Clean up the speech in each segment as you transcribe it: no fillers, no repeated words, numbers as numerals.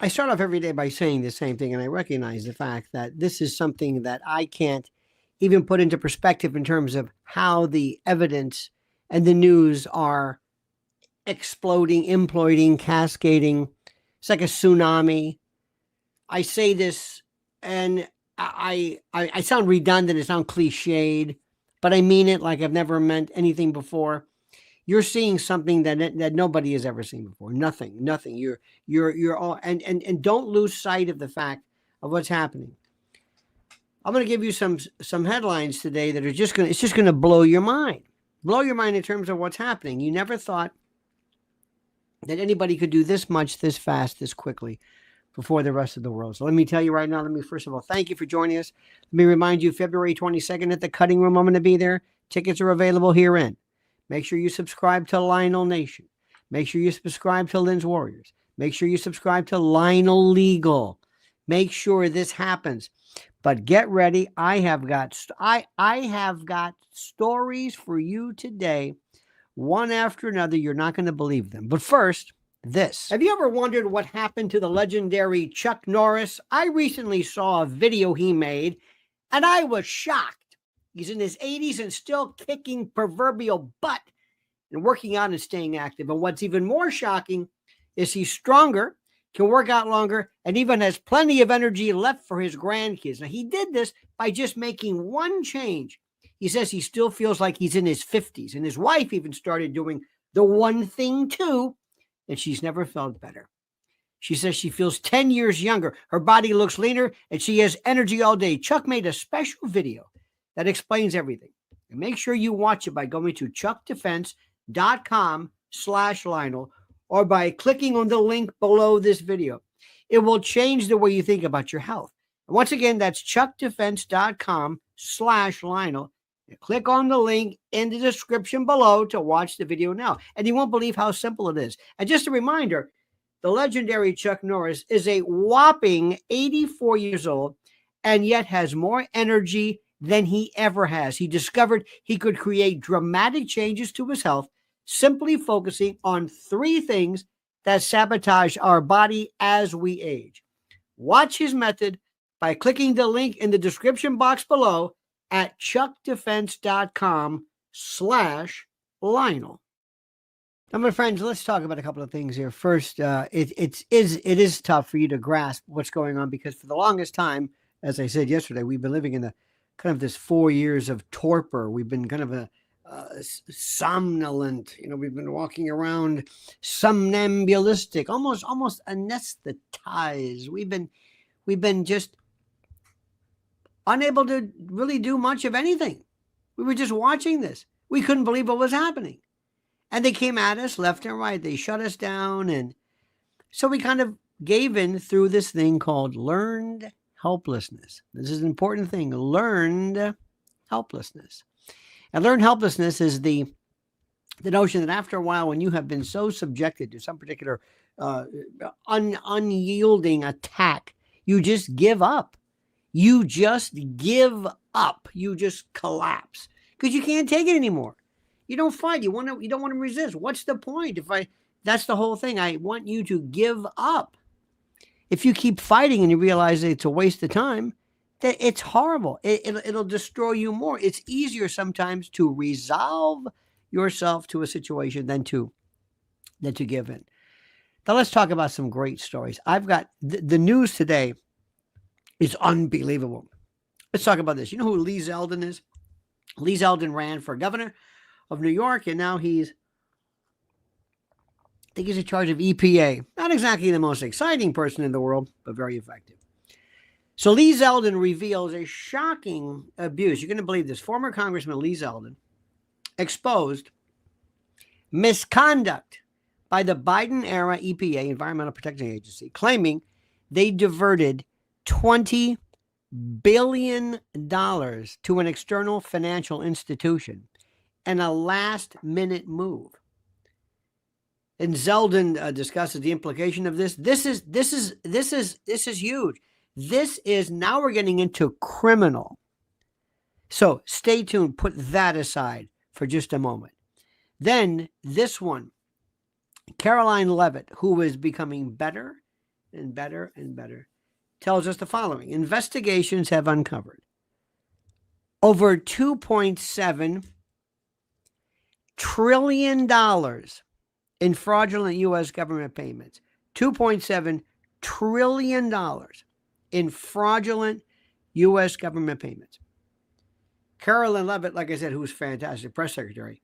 I start off every day by saying the same thing, and I recognize the fact that this is something that I can't even put into perspective in terms of how the evidence and the news are exploding, imploding, cascading. It's like a tsunami. I say this, and I sound redundant, I sound cliched, but I mean it like I've never meant anything before. You're seeing something that nobody has ever seen before. Nothing. You're all and don't lose sight of the fact of what's happening. I'm going to give you some headlines today that are just going to blow your mind. Blow your mind in terms of what's happening. You never thought that anybody could do this much, this fast, this quickly before the rest of the world. So let me tell you right now, let me first of all, thank you for joining us. Let me remind you, February 22nd at the Cutting Room, I'm going to be there. Tickets are available herein. Make sure you subscribe to Lionel Nation. Make sure you subscribe to Lynn's Warriors. Make sure you subscribe to Lionel Legal. Make sure this happens. But get ready. I have got stories for you today, one after another. You're not going to believe them. But first, this. Have you ever wondered what happened to the legendary Chuck Norris? I recently saw a video he made, and I was shocked. He's in his 80s and still kicking proverbial butt and working out and staying active. And what's even more shocking is he's stronger, can work out longer, and even has plenty of energy left for his grandkids. Now, he did this by just making one change. He says he still feels like he's in his 50s, and his wife even started doing the one thing too, and she's never felt better. She says she feels 10 years younger. Her body looks leaner, and she has energy all day. Chuck made a special video that explains everything. And make sure you watch it by going to chuckdefense.com/Lionel or by clicking on the link below this video. It will change the way you think about your health. And once again, that's chuckdefense.com/Lionel. Click on the link in the description below to watch the video now. And you won't believe how simple it is. And just a reminder, the legendary Chuck Norris is a whopping 84 years old and yet has more energy than he ever has. He discovered he could create dramatic changes to his health simply focusing on 3 things that sabotage our body as we age. Watch his method by clicking the link in the description box below at chuckdefense.com/Lionel. Now, my friends, let's talk about a couple of things here. First, it is tough for you to grasp what's going on because for the longest time, as I said yesterday, we've been living in the kind of this 4 years of torpor. We've been kind of a somnolent. We've been walking around somnambulistic, almost anesthetized. We've been just unable to really do much of anything. We were just watching this. We couldn't believe what was happening. And they came at us left and right. They shut us down. And so we kind of gave in through this thing called learned helplessness. This is an important thing, learned helplessness. And learned helplessness is the notion that after a while, when you have been so subjected to some particular unyielding attack, you just give up. You just give up. You just collapse because you can't take it anymore. You don't fight. You don't want to resist. What's the point? That's the whole thing. I want you to give up. If you keep fighting and you realize that it's a waste of time, that it's horrible. It'll destroy you more. It's easier sometimes to resolve yourself to a situation than to give in. Now let's talk about some great stories. I've got the news today is unbelievable. Let's talk about this. You know who Lee Zeldin is? Lee Zeldin ran for governor of New York, and now I think he's in charge of EPA. Not exactly the most exciting person in the world, but very effective. So Lee Zeldin reveals a shocking abuse. You're going to believe this. Former Congressman Lee Zeldin exposed misconduct by the Biden-era EPA, Environmental Protection Agency, claiming they diverted $20 billion to an external financial institution and a last-minute move. And Zeldin discusses the implication of this. This is huge. This is now we're getting into criminal. So stay tuned. Put that aside for just a moment. Then this one, Caroline Leavitt, who is becoming better and better and better, tells us the following. Investigations have uncovered over $2.7 trillion in fraudulent U.S. government payments. $2.7 trillion in fraudulent U.S. government payments. Carolyn Leavitt, like I said, who's fantastic, press secretary,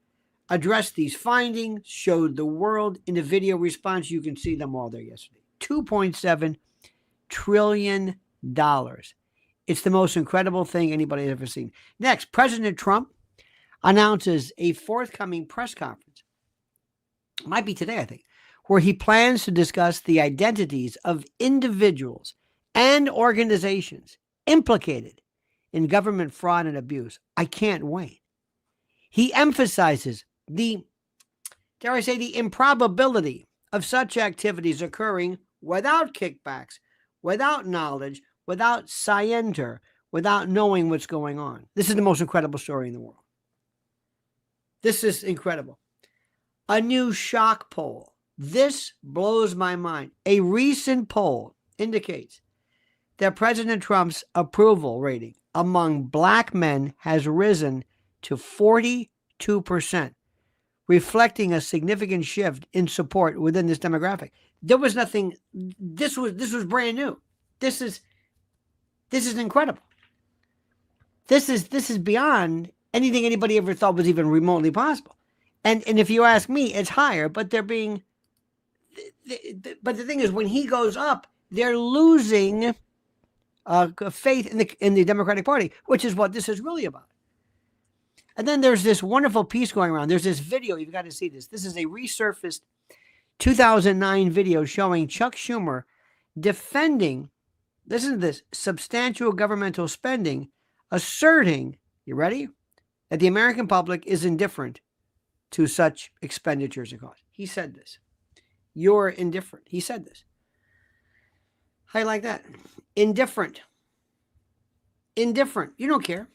addressed these findings, showed the world in a video response. You can see them all there yesterday. $2.7 trillion. It's the most incredible thing anybody has ever seen. Next, President Trump announces a forthcoming press conference. It might be today, I think, where he plans to discuss the identities of individuals and organizations implicated in government fraud and abuse. I can't wait. He emphasizes the improbability of such activities occurring without kickbacks, without knowledge, without scienter, without knowing what's going on. This is the most incredible story in the world. This is incredible. A new shock poll. This blows my mind. A recent poll indicates that President Trump's approval rating among black men has risen to 42%, reflecting a significant shift in support within this demographic. There was nothing. This was brand new. This is incredible. This is beyond anything anybody ever thought was even remotely possible. And if you ask me, it's higher, but they're being. But the thing is, when he goes up, they're losing faith in the Democratic Party, which is what this is really about. And then there's this wonderful piece going around. There's this video. You've got to see this. This is a resurfaced 2009 video showing Chuck Schumer defending, listen to this, substantial governmental spending, asserting, you ready, that the American public is indifferent to such expenditures and costs. He said this. You're indifferent. He said this. How you like that? Indifferent. Indifferent. You don't care.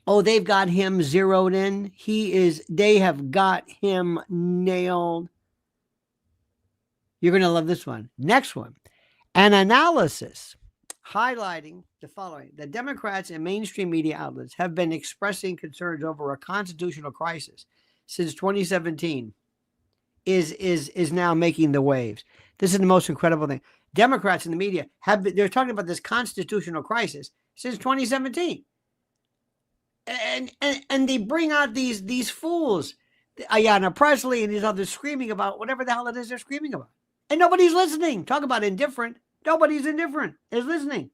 Oh, they've got him zeroed in. They have got him nailed. You're going to love this one. Next one. An analysis highlighting the following. The Democrats and mainstream media outlets have been expressing concerns over a constitutional crisis since 2017 is now making the waves. This is the most incredible thing. Democrats in the media they're talking about this constitutional crisis since 2017. And they bring out these fools, Ayanna Pressley and these others screaming about whatever the hell it is they're screaming about. And nobody's listening. Talk about indifferent. Nobody's indifferent. Is listening.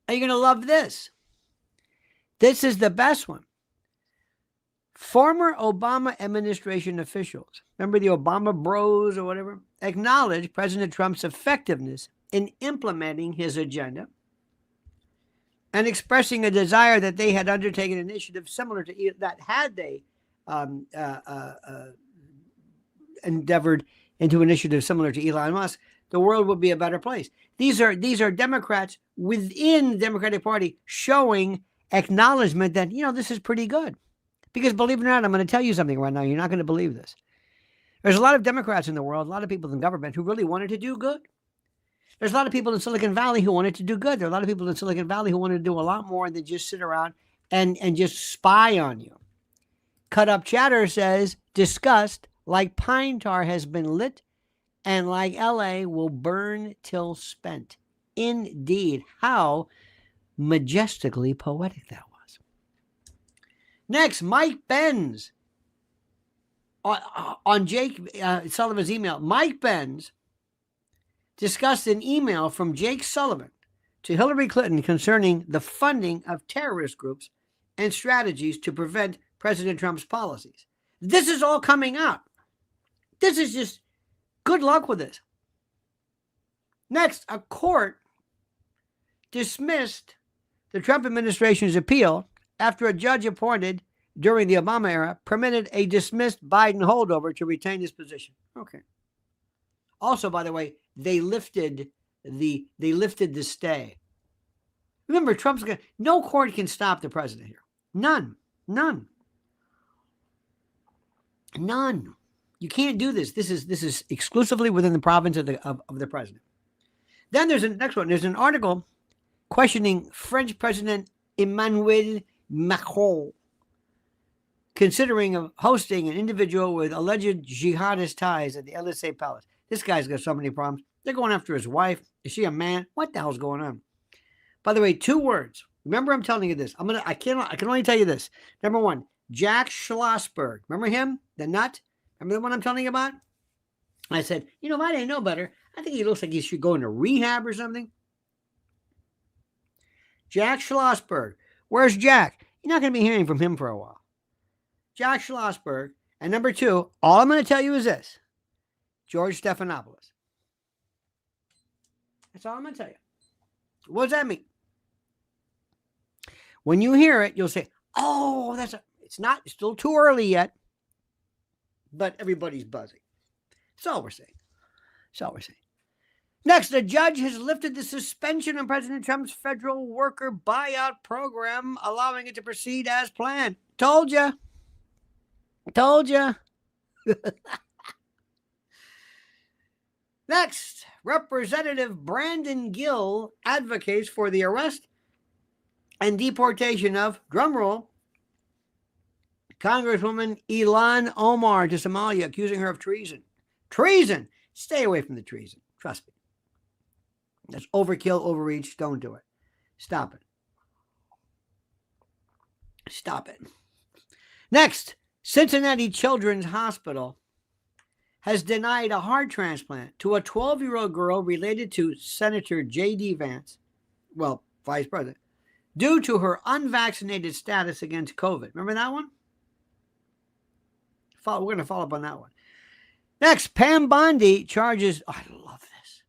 Are you going to love this? This is the best one. Former Obama administration officials, remember the Obama bros or whatever, acknowledged President Trump's effectiveness in implementing his agenda and expressing a desire that they had undertaken initiatives similar to that had they endeavored into initiatives similar to Elon Musk, the world would be a better place. These are Democrats within the Democratic Party showing acknowledgement that, this is pretty good. Because believe it or not, I'm going to tell you something right now. You're not going to believe this. There's a lot of Democrats in the world, a lot of people in government who really wanted to do good. There's a lot of people in Silicon Valley who wanted to do good. There are a lot of people in Silicon Valley who wanted to do a lot more than just sit around and just spy on you. Cut Up Chatter says, disgust, like pine tar has been lit and like LA will burn till spent. Indeed, how majestically poetic that was. Next, Mike Benz. On Jake Sullivan's email, Mike Benz discussed an email from Jake Sullivan to Hillary Clinton concerning the funding of terrorist groups and strategies to prevent President Trump's policies. This is all coming out. This is just good luck with this. Next, a court dismissed the Trump administration's appeal after a judge appointed during the Obama era permitted a dismissed Biden holdover to retain his position. Okay. Also, by the way, they lifted the stay. Remember, no court can stop the president here. None. You can't do this. This is exclusively within the province of the president. Then there's a next one. There's an article questioning French President Emmanuel Macron considering of hosting an individual with alleged jihadist ties at the Elysee Palace. This guy's got so many problems. They're going after his wife. Is she a man? What the hell's going on? By the way, 2 words. Remember, I'm telling you this. I can only tell you this. Number 1, Jack Schlossberg. Remember him? The nut? Remember the one I'm telling you about? I said, if I didn't know better, I think he looks like he should go into rehab or something. Jack Schlossberg. Where's Jack? You're not going to be hearing from him for a while. Jack Schlossberg. And number 2, all I'm going to tell you is this. George Stephanopoulos. That's all I'm going to tell you. What does that mean? When you hear it, you'll say, oh, it's still too early yet, but everybody's buzzing. That's all we're saying. Next, a judge has lifted the suspension on President Trump's federal worker buyout program, allowing it to proceed as planned. Told ya. Next, Representative Brandon Gill advocates for the arrest and deportation of, drumroll, Congresswoman Ilhan Omar to Somalia, accusing her of treason. Treason! Stay away from the treason. Trust me. That's overkill, overreach. Don't do it. Stop it. Next, Cincinnati Children's Hospital has denied a heart transplant to a 12-year-old girl related to Senator J.D. Vance, Vice President, due to her unvaccinated status against COVID. Remember that one? We're going to follow up on that one. Next, Pam Bondi charges, I love this,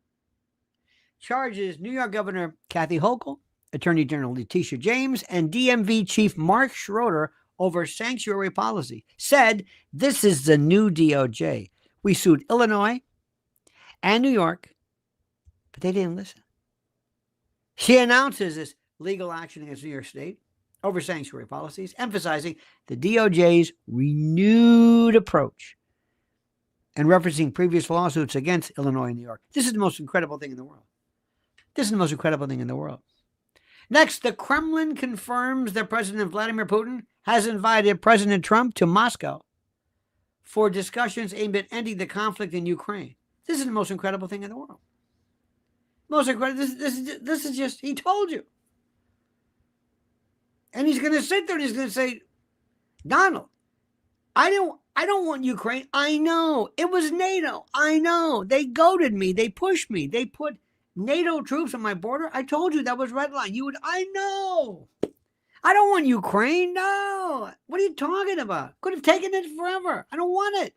New York Governor Kathy Hochul, Attorney General Letitia James, and DMV Chief Mark Schroeder over sanctuary policy. Said, this is the new DOJ. We sued Illinois and New York, but they didn't listen. She announces this legal action against New York State over sanctuary policies, emphasizing the DOJ's renewed approach and referencing previous lawsuits against Illinois and New York. This is the most incredible thing in the world. Next, the Kremlin confirms that President Vladimir Putin has invited President Trump to Moscow for discussions aimed at ending the conflict in Ukraine. This is the most incredible thing in the world. Most incredible. This is just, he told you. And he's going to sit there and he's going to say, Donald, I don't want Ukraine. I know. It was NATO. I know. They goaded me. They pushed me. They put NATO troops on my border. I told you that was red line. I know. I don't want Ukraine. No. What are you talking about? Could have taken it forever. I don't want it.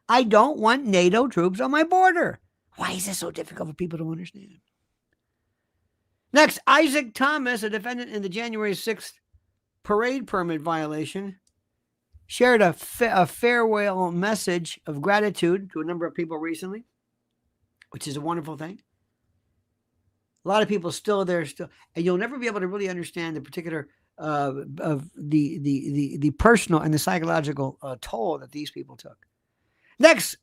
I don't want NATO troops on my border. Why is this so difficult for people to understand? Next, Isaac Thomas, a defendant in the January 6th parade permit violation, shared a farewell message of gratitude to a number of people recently, which is a wonderful thing. A lot of people still there, and you'll never be able to really understand the particular of the personal and the psychological toll that these people took. Next,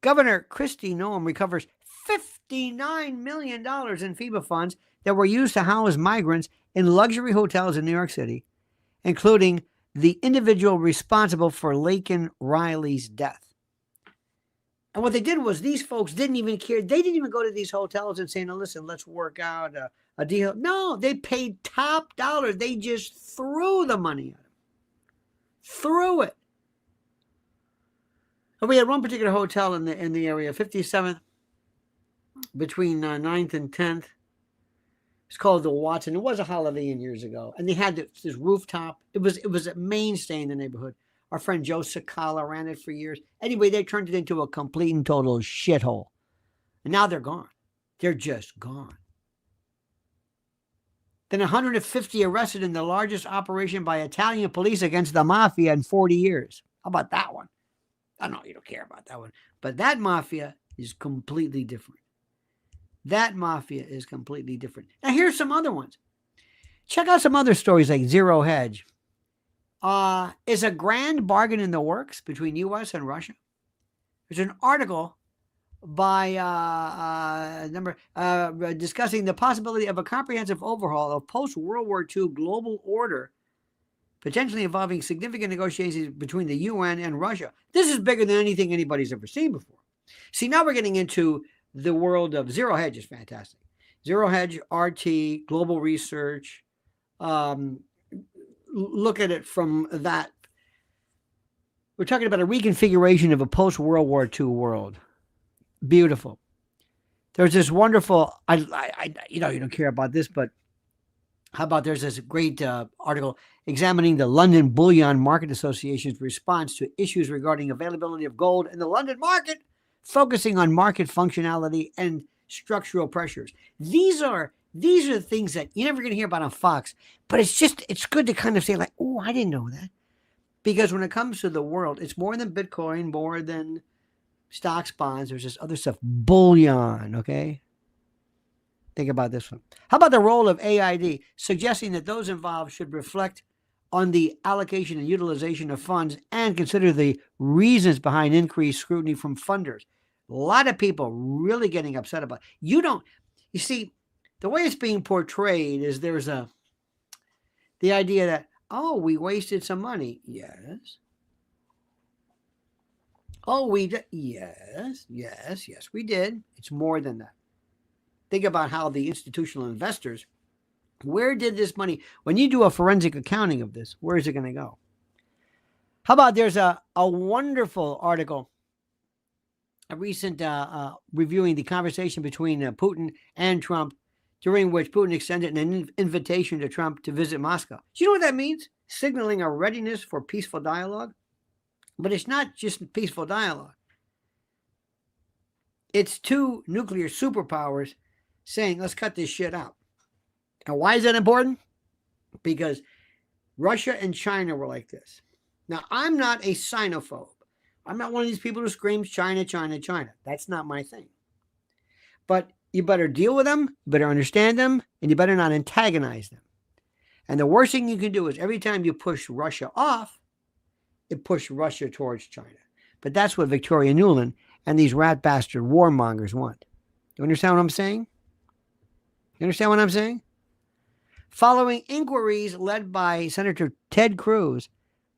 Governor Kristi Noem recovers $59 million in FEMA funds that were used to house migrants in luxury hotels in New York City, including the individual responsible for Laken Riley's death. And what they did was these folks didn't even care. They didn't even go to these hotels and say, no, listen, let's work out a deal. No, they paid top dollar. They just threw the money at them. Threw it. And we had one particular hotel in the area, 57th, between 9th and 10th. It's called the Watson. It was a Holiday Inn years ago. And they had this rooftop. It was a mainstay in the neighborhood. Our friend Joe Cicala ran it for years. Anyway, they turned it into a complete and total shithole. And now they're gone. They're just gone. Then 150 arrested in the largest operation by Italian police against the mafia in 40 years. How about that one? I know you don't care about that one. But that mafia is completely different. Now here's some other ones. Check out some other stories like Zero Hedge. Is a grand bargain in the works between U.S. and Russia? There's an article by discussing the possibility of a comprehensive overhaul of post-World War II global order, potentially involving significant negotiations between the UN and Russia. This is bigger than anything anybody's ever seen before. See, now we're getting into the world of zero hedge is fantastic. Zero hedge, RT, global research. Look at it from that. We're talking about a reconfiguration of a post-World War II world. Beautiful. There's this wonderful, you don't care about this, but how about there's this great article examining the London Bullion Market Association's response to issues regarding availability of gold in the London market, focusing on market functionality and structural pressures. These are things that you're never going to hear about on Fox, but it's good to kind of say like, oh, I didn't know that. Because when it comes to the world, it's more than Bitcoin, more than stocks, bonds. There's this other stuff, bullion, okay? Think about this one. How about the role of AID, suggesting that those involved should reflect on the allocation and utilization of funds and consider the reasons behind increased scrutiny from funders. A lot of people really getting upset about it. You see, the way it's being portrayed is there's the idea that, oh, we wasted some money. Yes. Oh, we did. Yes, we did. It's more than that. Think about how the institutional investors, where did this money, when you do a forensic accounting of this, where is it going to go? How about there's a wonderful article, a recent reviewing the conversation between Putin and Trump, during which Putin extended an invitation to Trump to visit Moscow. Do you know what that means? Signaling a readiness for peaceful dialogue. But it's not just peaceful dialogue. It's two nuclear superpowers saying, let's cut this shit out. And why is that important? Because Russia and China were like this. Now, I'm not a Sinophobe. I'm not one of these people who screams China, China, China. That's not my thing. But you better deal with them, you better understand them, and you better not antagonize them. And the worst thing you can do is every time you push Russia off, it pushed Russia towards China. But that's what Victoria Nuland and these rat bastard warmongers want. You understand what I'm saying? You understand what I'm saying? Following inquiries led by Senator Ted Cruz,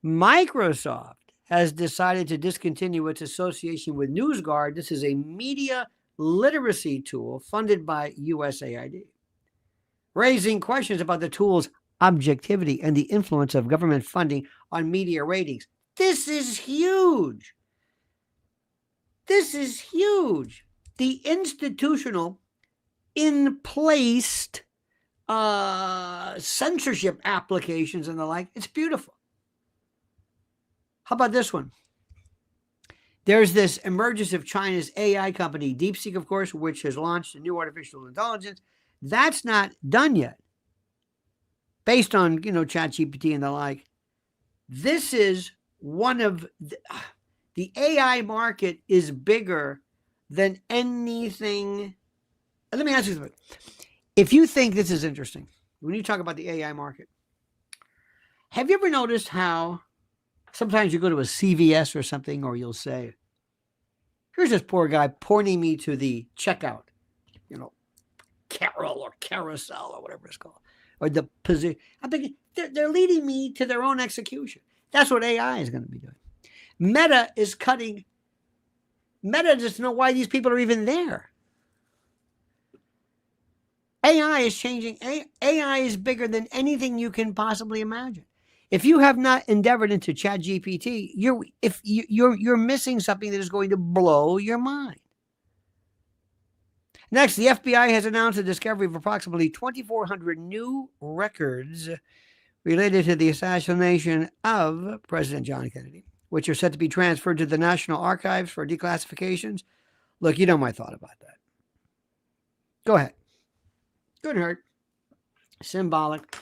Microsoft has decided to discontinue its association with NewsGuard. This is a media literacy tool funded by USAID, raising questions about the tool's objectivity and the influence of government funding on media ratings. This is huge. This is huge. The institutional in placed censorship applications and the like. It's beautiful. How about this one? There's this emergence of China's AI company, DeepSeek, of course, which has launched a new artificial intelligence. That's not done yet. Based on, ChatGPT and the like. This is one of the AI market is bigger than anything. Let me ask you something. If you think this is interesting, when you talk about the AI market, have you ever noticed how sometimes you go to a CVS or something, or you'll say, here's this poor guy pointing me to the checkout, Carol or carousel or whatever it's called, or the position. I'm thinking they're leading me to their own execution. That's what AI is going to be doing. Meta is cutting. Meta doesn't know why these people are even there. AI is changing. AI is bigger than anything you can possibly imagine. If you have not endeavored into ChatGPT, you're missing something that is going to blow your mind. Next, the FBI has announced the discovery of approximately 2,400 new records related to the assassination of President John Kennedy, which are set to be transferred to the National Archives for declassifications. Look, you know my thought about that. Go ahead. Couldn't hurt. Symbolic.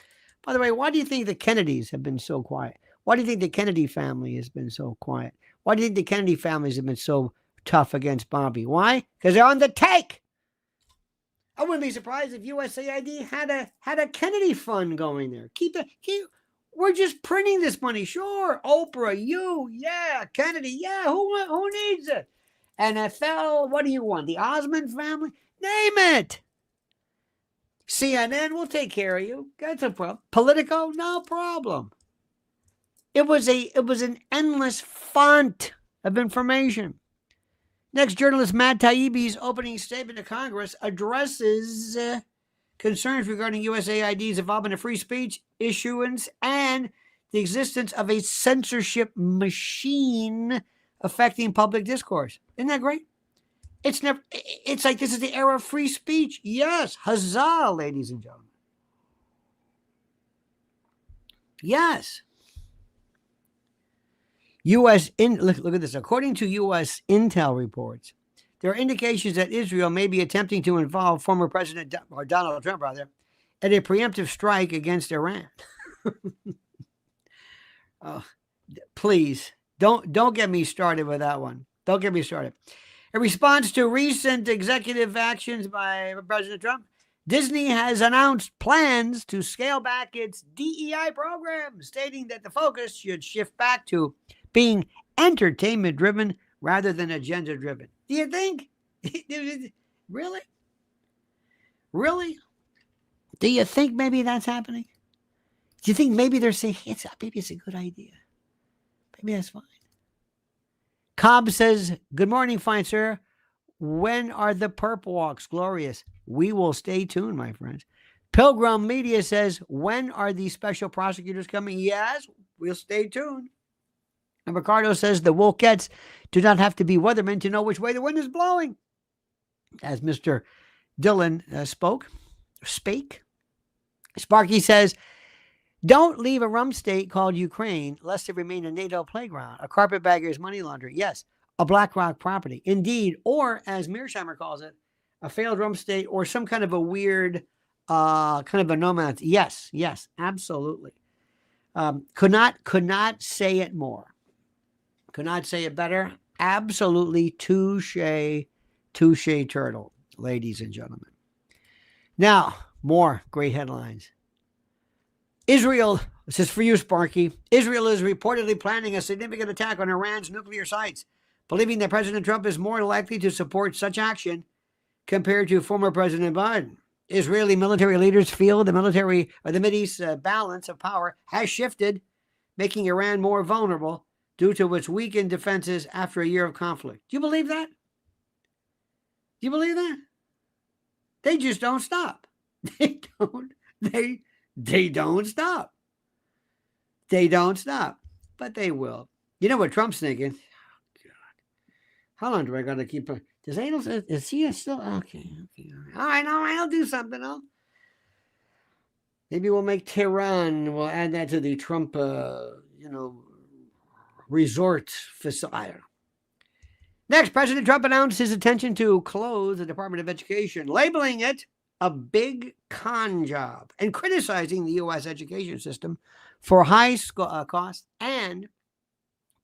By the way, why do you think the Kennedys have been so quiet? Why do you think the Kennedy family has been so quiet? Why do you think the Kennedy families have been so tough against Bobby? Why? Because they're on the take. I wouldn't be surprised if USAID had a Kennedy fund going there. We're just printing this money. Sure, Oprah, yeah, Kennedy, yeah, who needs it? NFL, what do you want? The Osmond family? Name it. CNN will take care of you. That's a problem. Politico, no problem. It was an endless font of information. Next, journalist Matt Taibbi's opening statement to Congress addresses concerns regarding USAID's involvement in free speech issuance and the existence of a censorship machine affecting public discourse. Isn't that great? It's like this is the era of free speech. Yes. Huzzah, ladies and gentlemen. Yes. Look at this. According to U.S. intel reports, there are indications that Israel may be attempting to involve former President Donald Trump, in a preemptive strike against Iran. Please don't get me started with that one. Don't get me started. In response to recent executive actions by President Trump, Disney has announced plans to scale back its DEI program, stating that the focus should shift back to being entertainment-driven rather than agenda-driven. Do you think? Really? Really? Do you think maybe that's happening? Do you think maybe they're saying, maybe it's a good idea? Maybe that's fine. Cobb says, good morning, fine sir. When are the perp walks? Glorious. We will stay tuned, my friends. Pilgrim Media says, when are these special prosecutors coming? Yes, we'll stay tuned. And Ricardo says, the Wolkettes do not have to be weathermen to know which way the wind is blowing. As Mr. Dillon spake. Sparky says, don't leave a rum state called Ukraine, lest it remain a NATO playground, a carpetbagger's money launderer. Yes, a BlackRock property. Indeed, or as Mearsheimer calls it, a failed rum state or some kind of a weird, kind of a nomad. Yes, absolutely. Could not say it more. Could not say it better. Absolutely touche turtle, ladies and gentlemen. Now, more great headlines. Israel, this is for you, Sparky. Israel is reportedly planning a significant attack on Iran's nuclear sites, believing that President Trump is more likely to support such action compared to former President Biden. Israeli military leaders feel the Mideast balance of power has shifted, making Iran more vulnerable due to its weakened defenses after a year of conflict. Do you believe that? Do you believe that? They just don't stop. They don't stop. They don't stop. But they will. You know what Trump's thinking? Oh, God. How long do I got to keep... Is he still... Okay. All right, I'll do something. Maybe we'll make Tehran. We'll add that to the Trump, resort facility. Next, President Trump announced his intention to close the Department of Education, labeling it a big con job and criticizing the U.S. education system for high costs and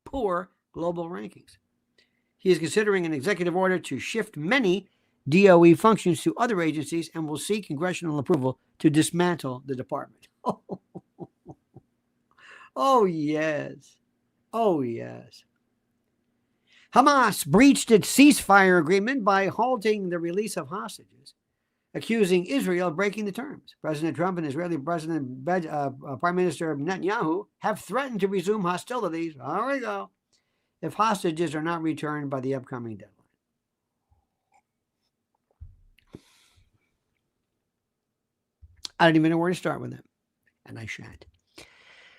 poor global rankings. He is considering an executive order to shift many DOE functions to other agencies and will seek congressional approval to dismantle the department. Oh, yes. Oh, yes. Hamas breached its ceasefire agreement by halting the release of hostages, accusing Israel of breaking the terms. President Trump and Israeli Prime Minister Netanyahu have threatened to resume hostilities, there we go, if hostages are not returned by the upcoming deadline. I don't even know where to start with them, and I shan't.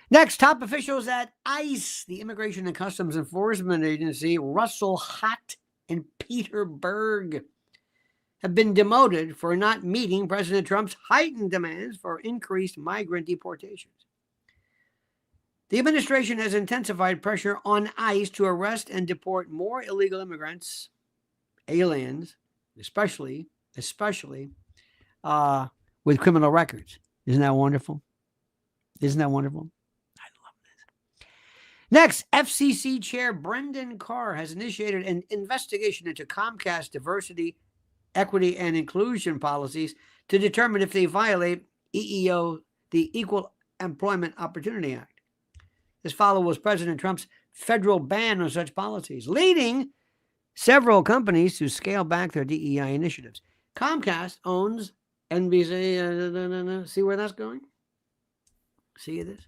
Next, top officials at ICE, the Immigration and Customs Enforcement Agency, Russell Hott and Peter Berg, have been demoted for not meeting President Trump's heightened demands for increased migrant deportations. The administration has intensified pressure on ICE to arrest and deport more illegal immigrants, aliens, especially with criminal records. Isn't that wonderful? Isn't that wonderful? I love this. Next, FCC Chair Brendan Carr has initiated an investigation into Comcast diversity, equity, and inclusion policies to determine if they violate the Equal Employment Opportunity Act. This follows President Trump's federal ban on such policies, leading several companies to scale back their DEI initiatives. Comcast owns NBC. See where that's going? See this?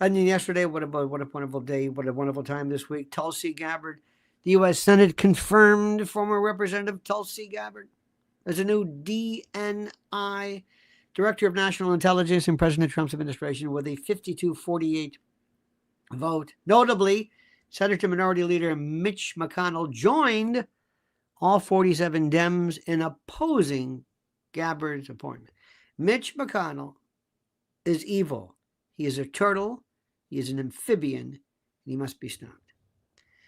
And then yesterday, what a wonderful day, what a wonderful time this week. Tulsi Gabbard, the U.S. Senate confirmed former Representative Tulsi Gabbard as a new DNI, Director of National Intelligence in President Trump's administration, with a 52-48 vote. Notably, Senator Minority Leader Mitch McConnell joined all 47 Dems in opposing Gabbard's appointment. Mitch McConnell is evil. He is a turtle. He is an amphibian. And he must be stopped.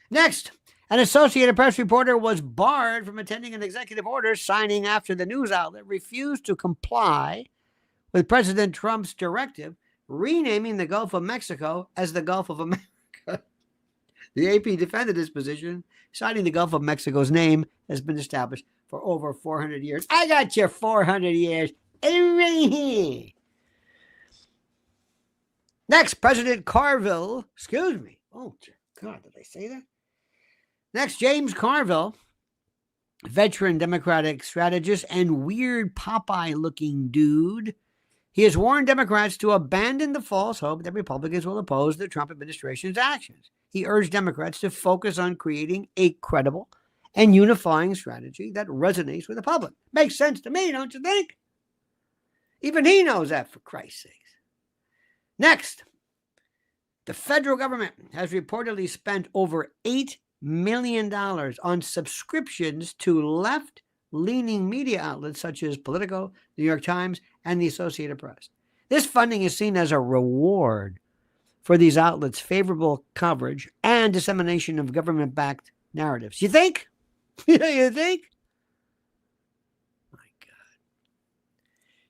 Next, an Associated Press reporter was barred from attending an executive order signing after the news outlet refused to comply with President Trump's directive renaming the Gulf of Mexico as the Gulf of America. The AP defended his position, citing the Gulf of Mexico's name has been established for over 400 years. I got your 400 years right here. Next, President Carville. Excuse me. Oh, God, did I say that? Next, James Carville, veteran Democratic strategist and weird Popeye-looking dude. He has warned Democrats to abandon the false hope that Republicans will oppose the Trump administration's actions. He urged Democrats to focus on creating a credible and unifying strategy that resonates with the public. Makes sense to me, don't you think? Even he knows that, for Christ's sakes. Next, the federal government has reportedly spent over $8 million on subscriptions to left-leaning media outlets such as Politico, the New York Times, and the Associated Press. This funding is seen as a reward for these outlets' favorable coverage and dissemination of government-backed narratives. You think? You think? My God.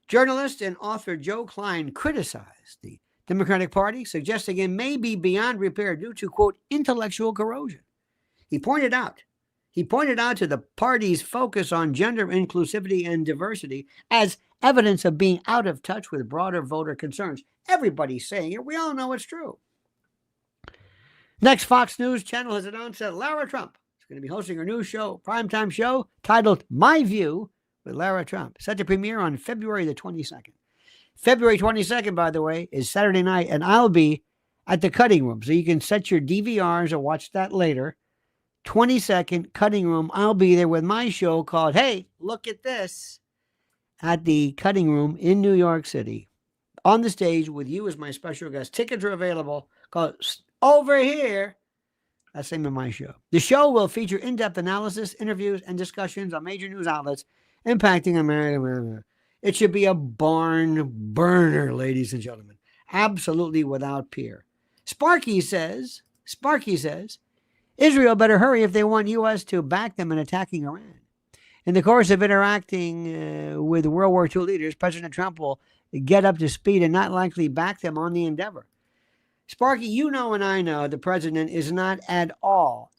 Journalist and author Joe Klein criticized the Democratic Party, suggesting it may be beyond repair due to, quote, intellectual corrosion. He pointed out to the party's focus on gender inclusivity and diversity as evidence of being out of touch with broader voter concerns. Everybody's saying it. We all know it's true. Next, Fox News Channel has announced that Lara Trump is going to be hosting her new show, primetime show, titled My View with Lara Trump, set to premiere on February the 22nd. February 22nd, by the way, is Saturday night, and I'll be at the Cutting Room, so you can set your DVRs or watch that later. 22nd, Cutting Room. I'll be there with my show called Hey, Look at This, at the Cutting Room in New York City. On the stage with you as my special guest. Tickets are available. Call Over Here. That's the name of my show. The show will feature in-depth analysis, interviews, and discussions on major news outlets impacting America. It should be a barn burner, ladies and gentlemen. Absolutely without peer. Sparky says, Israel better hurry if they want U.S. to back them in attacking Iran. In the course of interacting with World War II leaders, President Trump will get up to speed and not likely back them on the endeavor. Sparky, you know and I know the president is not at all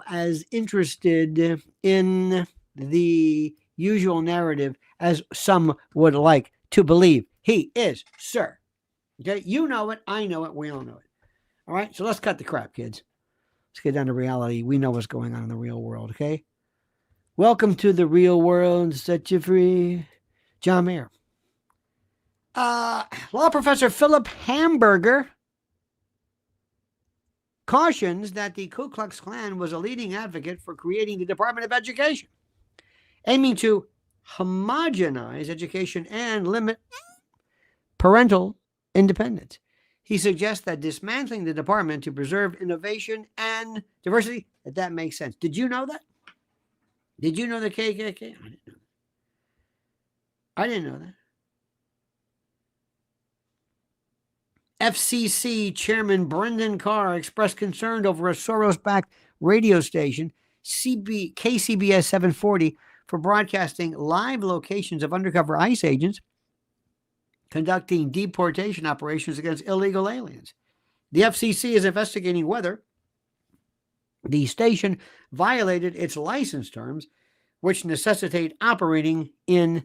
as interested in the usual narrative as some would like to believe he is, sir. Okay, you know it, I know it, we all know it. All right, so let's cut the crap, kids. Let's get down to reality. We know what's going on in the real world, okay? Welcome to the real world. Set you free. John Mayer. Law professor Philip Hamburger cautions that the Ku Klux Klan was a leading advocate for creating the Department of Education, aiming to homogenize education and limit parental independence. He suggests that dismantling the department to preserve innovation and diversity, that makes sense. Did you know that? Did you know the KKK? I didn't know that. FCC Chairman Brendan Carr expressed concern over a Soros-backed radio station, KCBS 740, for broadcasting live locations of undercover ICE agents conducting deportation operations against illegal aliens. The FCC is investigating whether the station violated its license terms, which necessitate operating in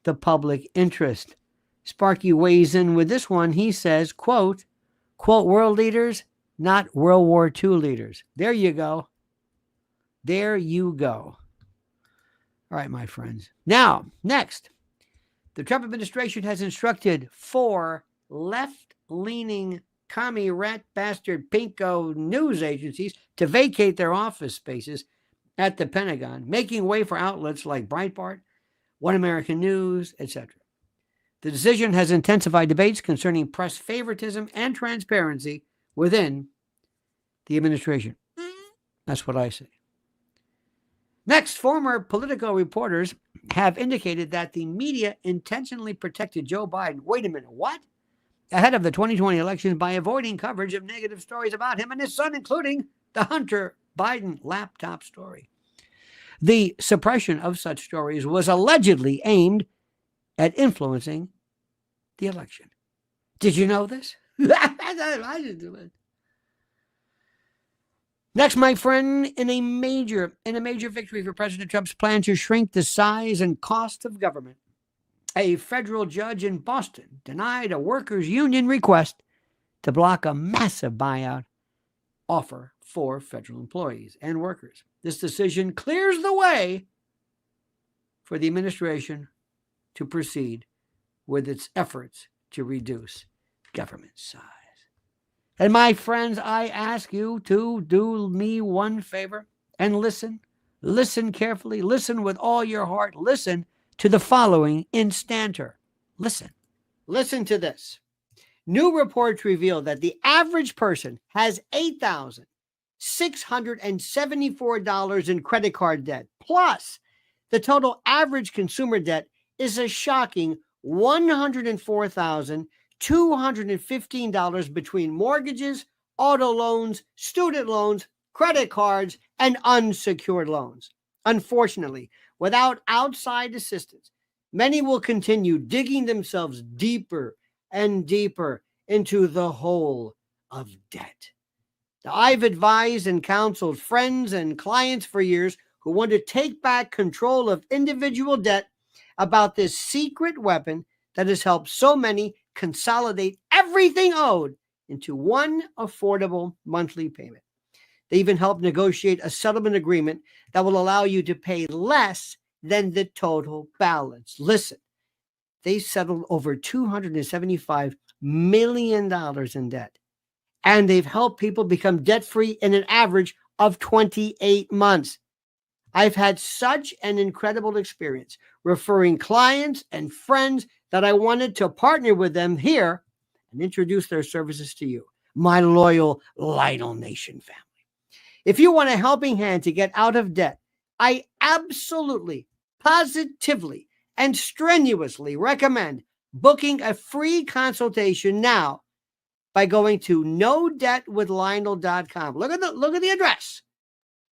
the public interest. Sparky weighs in with this one. He says, quote, world leaders, not World War II leaders. There you go. There you go. All right, my friends. Now, next, the Trump administration has instructed 4 left-leaning commie rat bastard pinko news agencies to vacate their office spaces at the Pentagon, making way for outlets like Breitbart, One American News, etc. The decision has intensified debates concerning press favoritism and transparency within the administration. That's what I say. Next, former Politico reporters have indicated that the media intentionally protected Joe Biden. Wait a minute, what? Ahead of the 2020 elections by avoiding coverage of negative stories about him and his son, including the Hunter Biden laptop story. The suppression of such stories was allegedly aimed at influencing the election. Did you know this? I didn't do it. Next, my friend, in a major victory for President Trump's plan to shrink the size and cost of government, a federal judge in Boston denied a workers' union request to block a massive buyout offer for federal employees and workers. This decision clears the way for the administration to proceed with its efforts to reduce government size. And my friends, I ask you to do me one favor and listen. Listen carefully. Listen with all your heart. Listen to the following instanter. Listen. Listen to this. New reports reveal that the average person has $8,674 in credit card debt. Plus, the total average consumer debt is a shocking $104,215 between mortgages, auto loans, student loans, credit cards, and unsecured loans. Unfortunately, without outside assistance, many will continue digging themselves deeper and deeper into the hole of debt. Now, I've advised and counseled friends and clients for years who want to take back control of individual debt about this secret weapon that has helped so many consolidate everything owed into one affordable monthly payment. They even helped negotiate a settlement agreement that will allow you to pay less than the total balance. Listen, they settled over $275 million in debt, and they've helped people become debt-free in an average of 28 months. I've had such an incredible experience referring clients and friends that I wanted to partner with them here and introduce their services to you, my loyal Lionel Nation family. If you want a helping hand to get out of debt, I absolutely, positively, and strenuously recommend booking a free consultation now by going to nodebtwithlionel.com. Look at the address.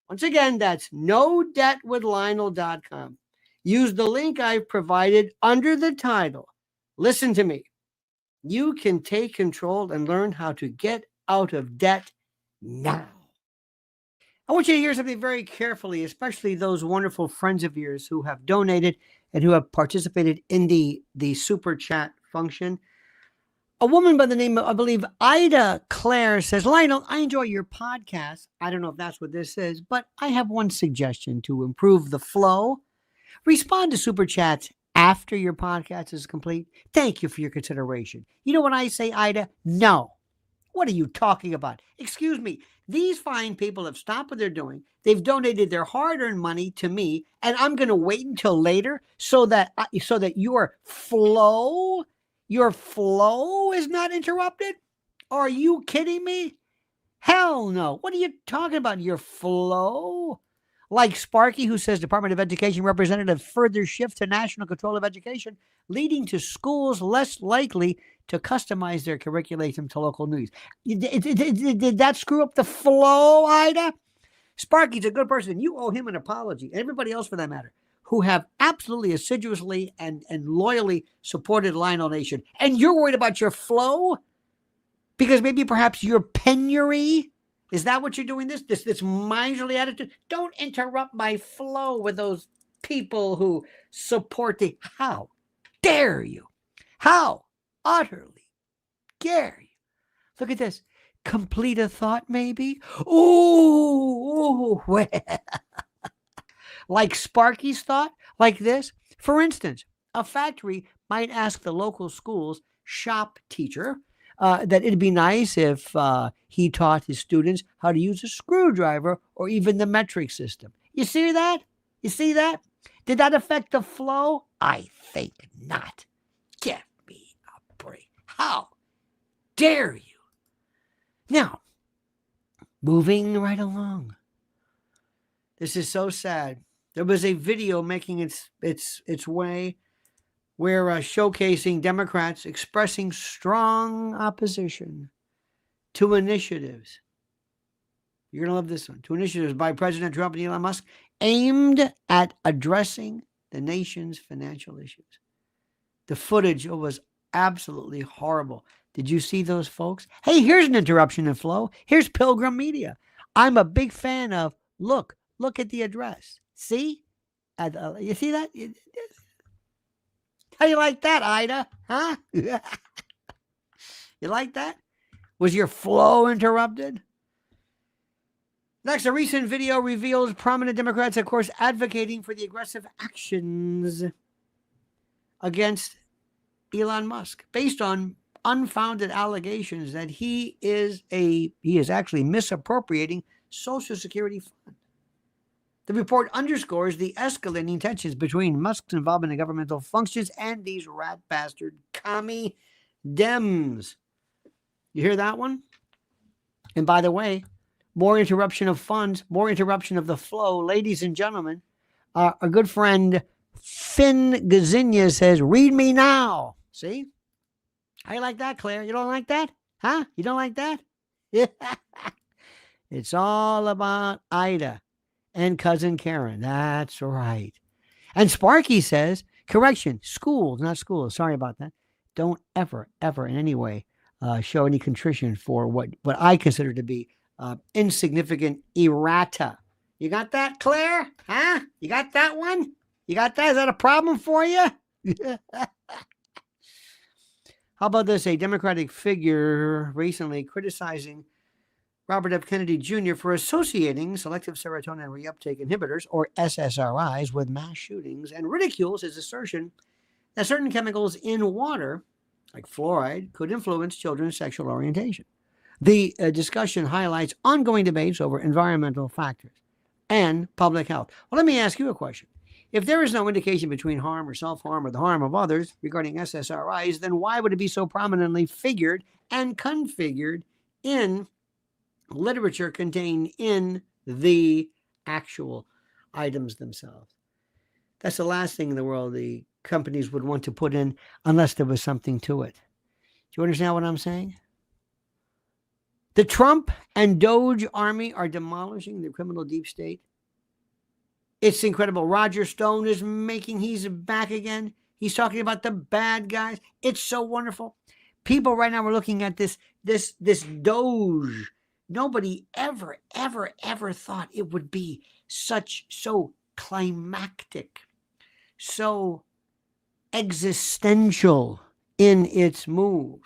Once again, that's nodebtwithlionel.com. Use the link I've provided under the title. Listen to me. You can take control and learn how to get out of debt now. I want you to hear something very carefully, especially those wonderful friends of yours who have donated and who have participated in the super chat function. A woman by the name of, I believe, Ida Claire says, Lionel, I enjoy your podcast. I don't know if that's what this is, but I have one suggestion to improve the flow. Respond to super chats after your podcast is complete. Thank you for your consideration. You know what I say, Ida? No. What are you talking about? Excuse me. These fine people have stopped what they're doing. They've donated their hard-earned money to me, and I'm going to wait until later so that your flow is not interrupted? Are you kidding me? Hell no. What are you talking about? Your flow? Like Sparky, who says Department of Education representative further shift to national control of education, leading to schools less likely to customize their curriculum to local needs. Did that screw up the flow, Ida? Sparky's a good person. You owe him an apology, and everybody else for that matter, who have absolutely assiduously and loyally supported Lionel Nation. And you're worried about your flow? Because maybe perhaps your penury? Is that what you're doing this miserly attitude? Don't interrupt my flow with those people who support the... How dare you? How utterly dare you? Look at this. complete a thought, maybe? Ooh, like Sparky's thought, like this. For instance, a factory might ask the local school's shop teacher that it'd be nice if he taught his students how to use a screwdriver or even the metric system. You see that? You see that? Did that affect the flow? I think not. Give me a break. How dare you? Now, moving right along. This is so sad. There was a video making its way where showcasing Democrats expressing strong opposition to initiatives. You're going to love this one. To initiatives by President Trump and Elon Musk aimed at addressing the nation's financial issues. The footage was absolutely horrible. Did you see those, folks? Hey, here's an interruption in flow. Here's Pilgrim Media. I'm a big fan of, look at the address. See? You see that? How you like that, Ida? Huh? You like that? Was your flow interrupted? Next, a recent video reveals prominent Democrats, of course, advocating for the aggressive actions against Elon Musk based on unfounded allegations that he is actually misappropriating Social Security fund. The report underscores the escalating tensions between Musk's involvement in governmental functions and these rat bastard commie Dems. You hear that one? And by the way, more interruption of funds, more interruption of the flow. Ladies and gentlemen, our good friend Finn Gazinia says, read me now. See? How you like that, Claire? You don't like that? Huh? You don't like that? It's all about Ida and cousin Karen. That's right. And Sparky says, correction, schools, not schools. Sorry about that. Don't ever in any way show any contrition for what I consider to be insignificant errata. You got that, Claire? Huh? You got that one? You got that? Is that a problem for you? How about this? A Democratic figure recently criticizing Robert F. Kennedy Jr. for associating selective serotonin reuptake inhibitors, or SSRIs, with mass shootings, and ridicules his assertion that certain chemicals in water, like fluoride, could influence children's sexual orientation. The discussion highlights ongoing debates over environmental factors and public health. Well, let me ask you a question. If there is no indication between harm or self-harm or the harm of others regarding SSRIs, then why would it be so prominently figured and configured in literature contained in the actual items themselves? That's the last thing in the world the companies would want to put in unless there was something to it. Do you understand what I'm saying? The Trump and Doge army are demolishing the criminal deep state. It's incredible. Roger Stone is he's back again. He's talking about the bad guys. It's so wonderful. People right now are looking at this Doge. Nobody ever thought it would be so climactic, so existential in its move.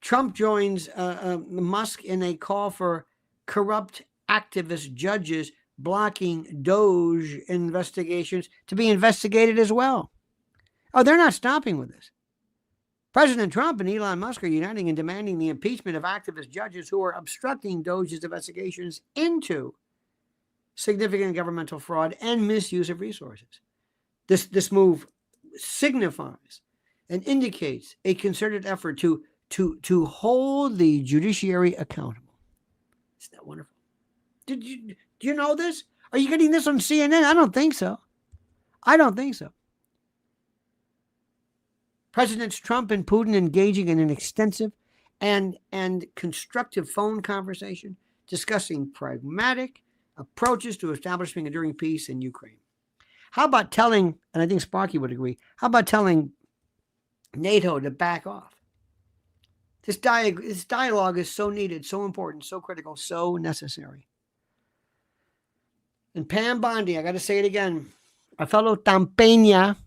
Trump joins Musk in a call for corrupt activist judges blocking Doge investigations to be investigated as well. Oh, they're not stopping with this. President Trump and Elon Musk are uniting in demanding the impeachment of activist judges who are obstructing Doge's investigations into significant governmental fraud and misuse of resources. This move signifies and indicates a concerted effort to hold the judiciary accountable. Isn't that wonderful? Do you know this? Are you getting this on CNN? I don't think so. Presidents Trump and Putin engaging in an extensive and constructive phone conversation discussing pragmatic approaches to establishing enduring peace in Ukraine. How about telling, and I think Sparky would agree, how about telling NATO to back off? This dialogue is so needed, so important, so critical, so necessary. And Pam Bondi, I got to say it again, a fellow Tampeña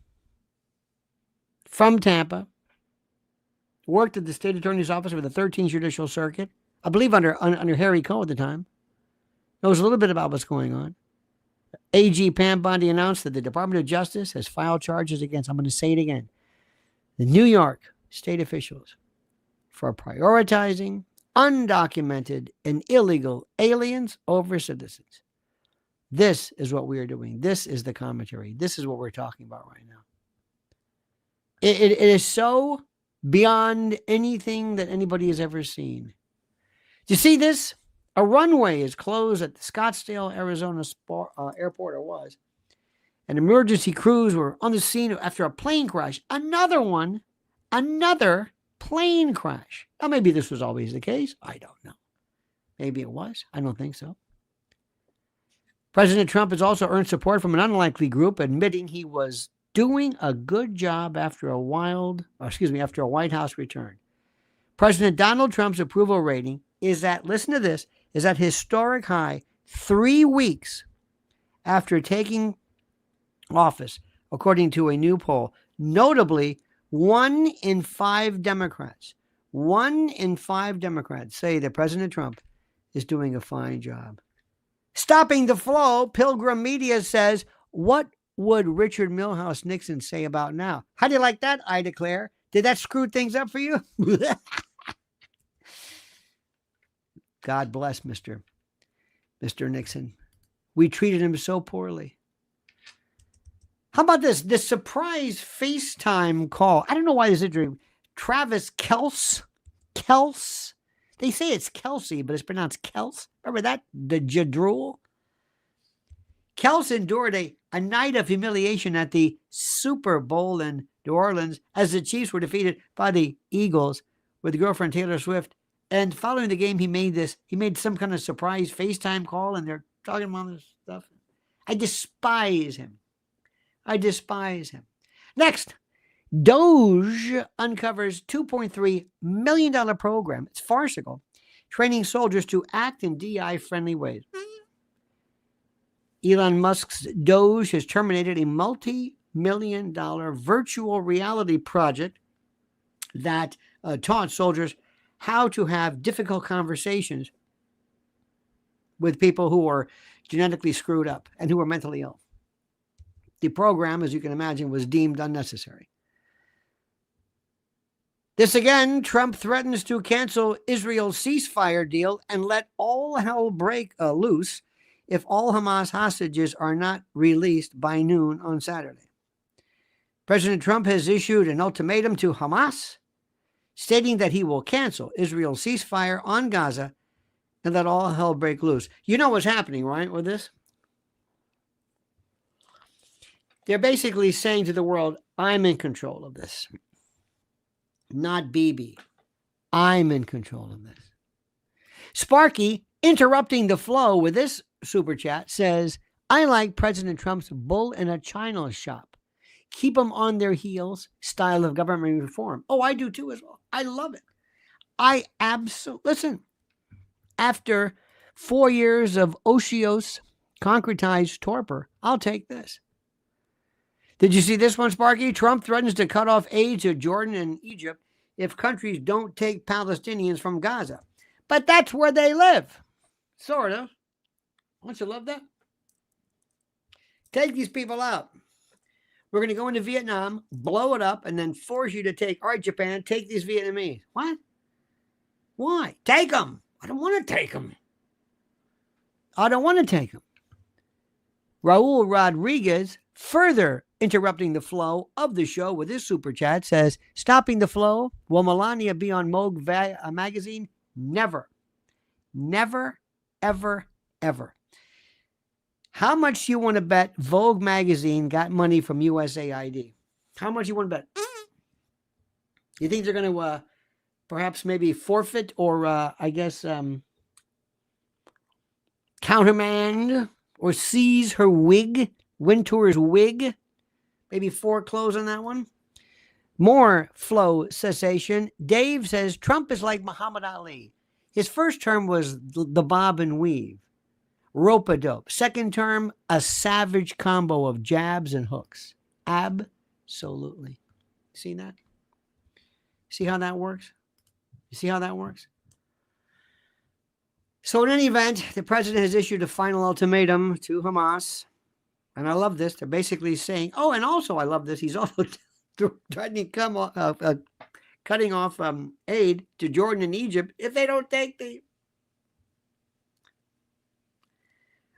from Tampa, worked at the state attorney's office for the 13th Judicial Circuit, I believe under Harry Coe at the time. Knows a little bit about what's going on. AG Pam Bondi announced that the Department of Justice has filed charges against, I'm going to say it again, the New York state officials for prioritizing undocumented and illegal aliens over citizens. This is what we are doing. This is the commentary. This is what we're talking about right now. It is so beyond anything that anybody has ever seen. Do you see this? A runway is closed at the Scottsdale, Arizona airport, or was. An emergency crews were on the scene after a plane crash. Another plane crash. Now, maybe this was always the case. I don't know. Maybe it was. I don't think so. President Trump has also earned support from an unlikely group admitting he was doing a good job after a White House return. President Donald Trump's approval rating is at, listen to this, is at historic high 3 weeks after taking office, according to a new poll. Notably, 1 in 5 Democrats say that President Trump is doing a fine job. Stopping the flow, Pilgrim Media says, what would Richard Milhous Nixon say about now? How do you like that, I declare? Did that screw things up for you? God bless Mr. Nixon. We treated him so poorly. How about this? The surprise FaceTime call. I don't know why this is interesting. Travis Kelce. They say it's Kelsey, but it's pronounced Kels. Remember that? The Jadrul. Kels endured a night of humiliation at the Super Bowl in New Orleans as the Chiefs were defeated by the Eagles with girlfriend Taylor Swift. And following the game, he made some kind of surprise FaceTime call, and they're talking about this stuff. I despise him. Next, Doge uncovers $2.3 million program. It's farcical, training soldiers to act in DI-friendly ways. Elon Musk's Doge has terminated a multi-million-dollar virtual reality project that taught soldiers how to have difficult conversations with people who are genetically screwed up and who are mentally ill. The program, as you can imagine, was deemed unnecessary. This again, Trump threatens to cancel Israel's ceasefire deal and let all hell break loose if all Hamas hostages are not released by noon on Saturday. President Trump has issued an ultimatum to Hamas, stating that he will cancel Israel's ceasefire on Gaza and let all hell break loose. You know what's happening, right, with this? They're basically saying to the world, I'm in control of this. Not Bibi. I'm in control of this. Sparky, interrupting the flow with this super chat, says, I like President Trump's bull in a china shop. Keep them on their heels style of government reform. Oh, I do too as well. I love it. Listen, after 4 years of Otios concretized torpor, I'll take this. Did you see this one, Sparky? Trump threatens to cut off aid to Jordan and Egypt if countries don't take Palestinians from Gaza. But that's where they live. Sort of. Don't you love that? Take these people out. We're going to go into Vietnam, blow it up, and then force you to take, all right, Japan, take these Vietnamese. What? Why? Take them. I don't want to take them. Raul Rodriguez, further interrupting the flow of the show with his super chat, says, stopping the flow, will Melania be on Vogue magazine? Never. Never, ever, ever. How much do you want to bet Vogue magazine got money from USAID? How much do you want to bet? You think they're going to perhaps maybe forfeit or, countermand or seize her wig, Wintour's wig? Maybe foreclose on that one? More flow cessation. Dave says Trump is like Muhammad Ali. His first term was the bob and weave. Rope-a-dope. Second term, a savage combo of jabs and hooks. Absolutely. See that? See how that works? You see how that works? So in any event, the president has issued a final ultimatum to Hamas. And I love this. They're basically saying, oh, and also I love this. He's also threatening cutting off aid to Jordan and Egypt if they don't take the...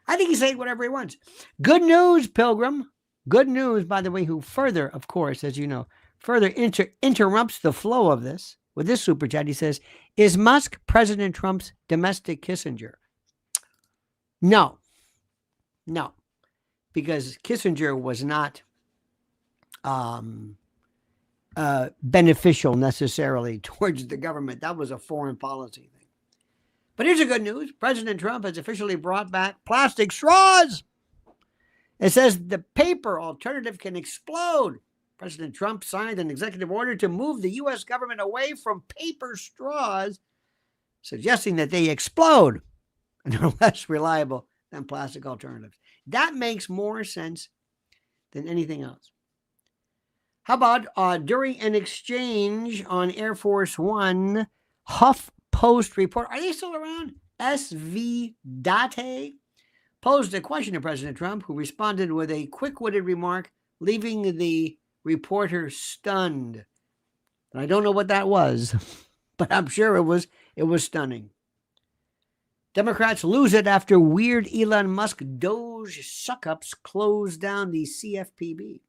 I think he's saying whatever he wants. Good news, Pilgrim. Good news, by the way, who further, of course, as you know, further interrupts the flow of this with this super chat. He says, is Musk President Trump's domestic Kissinger? No. Because Kissinger was not beneficial necessarily towards the government. That was a foreign policy thing. But here's the good news. President Trump has officially brought back plastic straws. It says the paper alternative can explode. President Trump signed an executive order to move the U.S. government away from paper straws, suggesting that they explode and are less reliable than plastic alternatives. That makes more sense than anything else. How about during an exchange on Air Force One, HuffPost report, are they still around? SV Date posed a question to President Trump, who responded with a quick-witted remark, leaving the reporter stunned. And I don't know what that was, but I'm sure it was stunning. Democrats lose it after weird Elon Musk Doge suck-ups closed down the CFPB.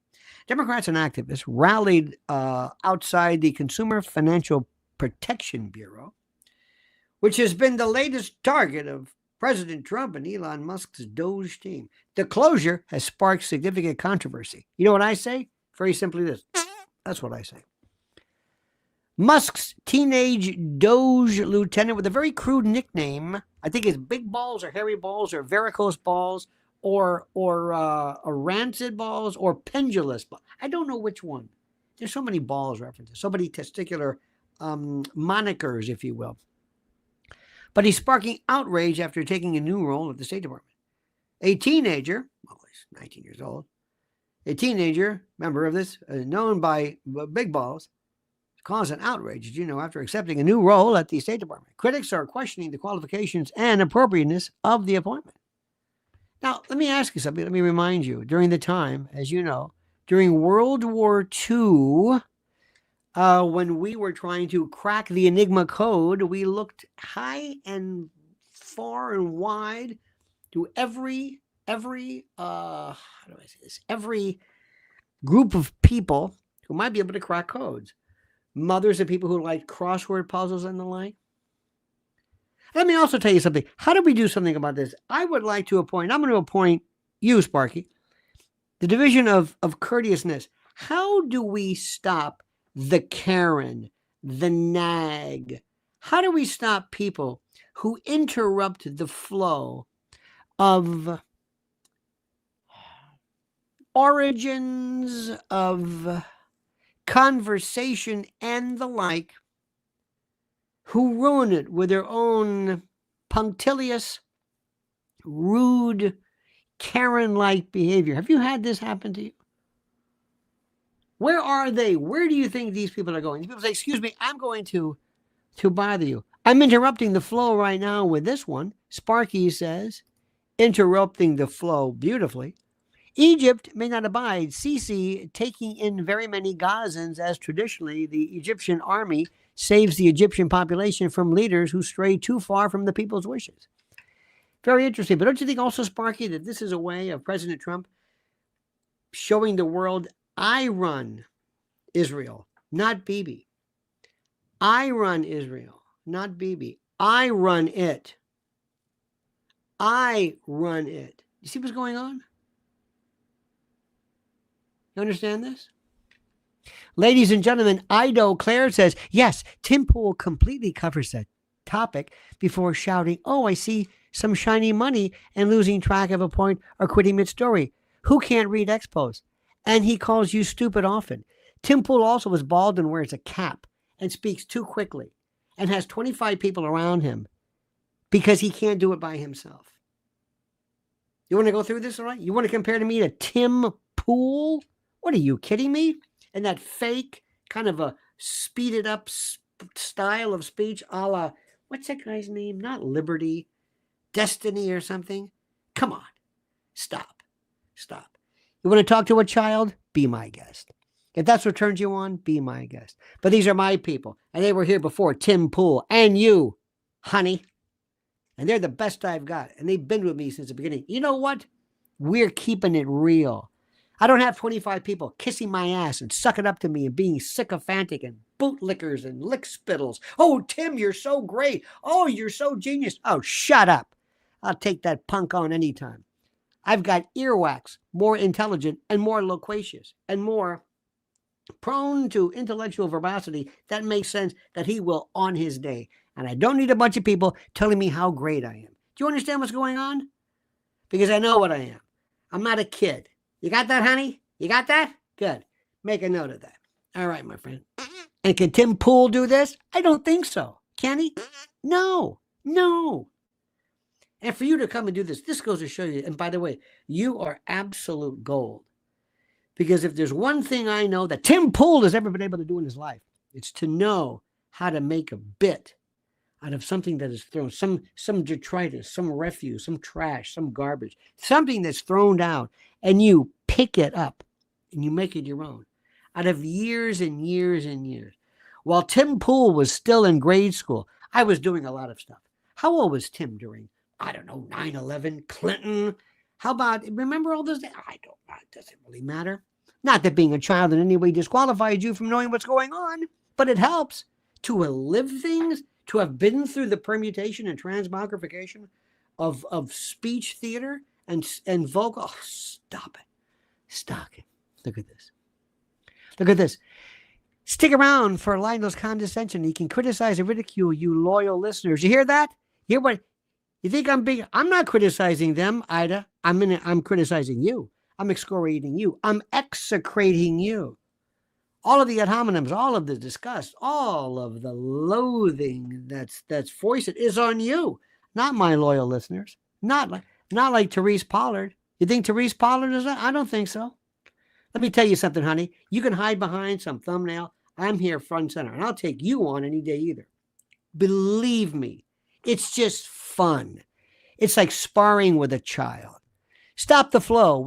Democrats and activists rallied outside the Consumer Financial Protection Bureau, which has been the latest target of President Trump and Elon Musk's Doge team. The closure has sparked significant controversy. You know what I say? Very simply this. That's what I say. Musk's teenage Doge lieutenant with a very crude nickname, I think it's big balls or hairy balls or varicose balls or rancid balls or pendulous balls. I don't know which one. There's so many balls references, so many testicular monikers, if you will. But he's sparking outrage after taking a new role at the State Department. A teenager, well, he's 19 years old, a teenager, member of this, known by big balls, caused an outrage, as you know, after accepting a new role at the State Department. Critics are questioning the qualifications and appropriateness of the appointment. Now, let me ask you something. Let me remind you, during the time, as you know, during World War II, when we were trying to crack the Enigma code, we looked high and far and wide to every group of people who might be able to crack codes. Mothers of people who like crossword puzzles and the like. Let me also tell you something. How do we do something about this? I'm going to appoint you, Sparky, the division of courteousness. How do we stop the Karen, the nag? How do we stop people who interrupt the flow of origins of conversation and the like, who ruin it with their own punctilious, rude, Karen-like behavior? Have you had this happen to you? Where are they? Where do you think these people are going? These people say, excuse me, I'm going to bother you. I'm interrupting the flow right now with this one. Sparky says, interrupting the flow beautifully. Egypt may not abide Sisi taking in very many Gazans, as traditionally the Egyptian army saves the Egyptian population from leaders who stray too far from the people's wishes. Very interesting. But don't you think also, Sparky, that this is a way of President Trump showing the world, I run Israel, not Bibi. I run Israel, not Bibi. I run it. I run it. You see what's going on? You understand this? Ladies and gentlemen, Ido Claire says, yes, Tim Pool completely covers that topic before shouting, oh, I see some shiny money, and losing track of a point or quitting mid-story. Who can't read expos? And he calls you stupid often. Tim Pool also is bald and wears a cap and speaks too quickly and has 25 people around him because he can't do it by himself. You want to go through this, all right? You want to compare me to Tim Pool? What are you kidding me? And that fake kind of a speeded up style of speech, a la, what's that guy's name? Not Liberty, Destiny or something. Come on, stop. You want to talk to a child? Be my guest. If that's what turns you on, be my guest. But these are my people, and they were here before Tim Pool and you, honey. And they're the best I've got, and they've been with me since the beginning. You know what? We're keeping it real. I don't have 25 people kissing my ass and sucking up to me and being sycophantic and bootlickers and lick spittles. Oh, Tim, you're so great. Oh, you're so genius. Oh, shut up. I'll take that punk on anytime. I've got earwax, more intelligent and more loquacious and more prone to intellectual verbosity that makes sense that he will on his day. And I don't need a bunch of people telling me how great I am. Do you understand what's going on? Because I know what I am. I'm not a kid. You got that, honey? You got that? Good. Make a note of that. All right, my friend. And can Tim Pool do this? I don't think so. Can he? No. And for you to come and do this goes to show you, and by the way, you are absolute gold. Because if there's one thing I know that Tim Pool has ever been able to do in his life, it's to know how to make a bit out of something that is thrown, some detritus, some refuse, some trash, some garbage, something that's thrown down, and you pick it up and you make it your own out of years and years and years. While Tim Pool was still in grade school, I was doing a lot of stuff. How old was Tim during, I don't know, 9/11, Clinton? How about, remember all those? I don't know. It doesn't really matter. Not that being a child in any way disqualified you from knowing what's going on, but it helps to have lived things, to have been through the permutation and transmogrification of speech theater and vocal. Oh, stop it. Look at this. Stick around for Lionel's condescension. He can criticize and ridicule you loyal listeners. You hear that? You hear what? You think I'm big? I'm not criticizing them, Ida. I'm criticizing you. I'm excoriating you. I'm execrating you. All of the ad hominems, all of the disgust, all of the loathing that's voiced is on you, not my loyal listeners. Not like Therese Pollard. You think Therese Pollard is that? I don't think so. Let me tell you something, honey. You can hide behind some thumbnail. I'm here front and center, and I'll take you on any day either. Believe me, it's just fun. It's like sparring with a child. Stop the flow.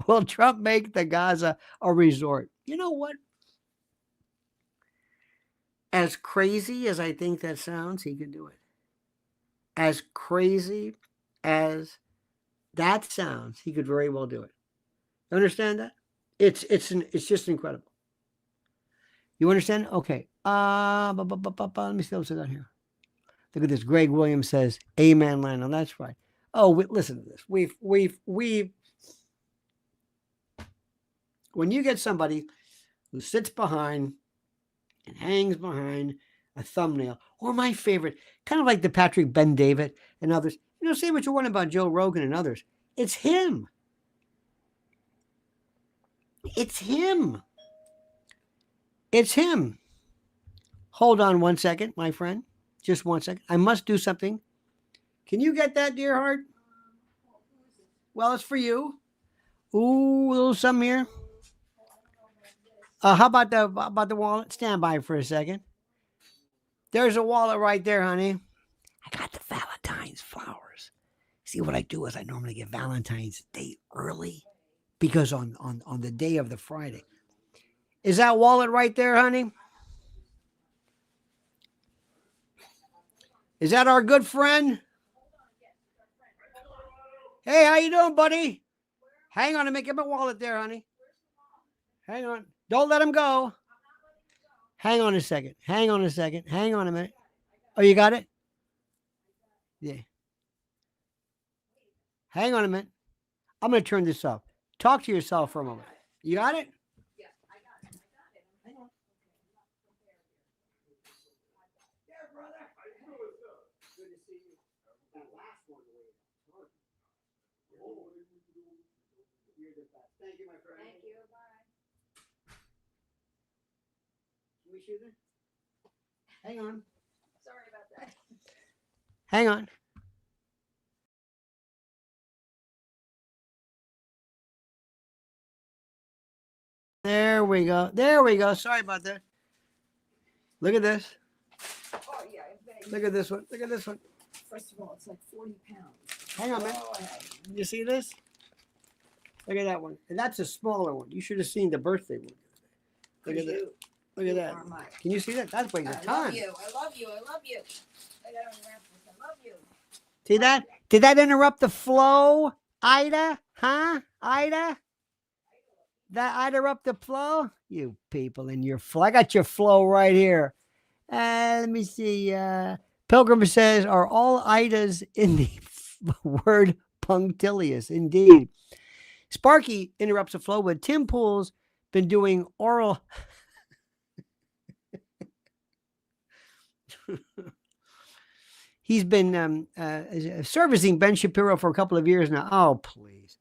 Will Trump make the Gaza a resort? You know what? As crazy as I think that sounds, he could do it. As crazy as that sounds, he could very well do it. You understand that? It's just incredible. You understand? Okay. Let me see what's on here. Look at this. Greg Williams says, "Amen, Lionel." That's right. Oh, listen to this. We've when you get somebody who sits behind and hangs behind a thumbnail, or my favorite, kind of like the Patrick Ben-David and others, say what you want about Joe Rogan and others. It's him. It's him. Hold on one second, my friend. Just 1 second. I must do something. Can you get that, dear heart? Well, it's for you. Ooh, a little something here. How about the wallet? Stand by for a second. There's a wallet right there, honey. I got the Valentine's flowers. See, what I do is I normally get Valentine's Day early because on the day of the Friday. Is that wallet right there, honey? Is that our good friend? Hey, how you doing, buddy? Hang on, I'm making my wallet there, honey. Hang on. Don't let him go. Hang on a second. Hang on a minute. Oh, you got it? Yeah. Hang on a minute. I'm going to turn this off. Talk to yourself for a moment. You got it? Yeah, I got it. Hang on. Yeah, brother. Good to see you. That last one. You're the best. Thank you, my friend. Thank you. Bye. Can we shoot it? Hang on. Sorry about that. Hang on. There. There we go. There we go. Sorry about that. Look at this. Oh, yeah. Look at this one. Look at this one. First of all, it's like 40 pounds. Hang on, man. Go ahead. You see this? Look at that one. And that's a smaller one. You should have seen the birthday one. Look at that. Look at that. Can you see that? That weighs a ton. I love you. I love you. I love you. I gotta unwrap this. I love you. See that? Did that interrupt the flow, Ida? Huh? Ida? That interrupt the flow? You people in your flow. I got your flow right here. Let me see. Pilgrim says, are all Idas in the word punctilious? Indeed. Sparky interrupts the flow, but Tim Pool's been doing oral. He's been servicing Ben Shapiro for a couple of years now. Oh, please.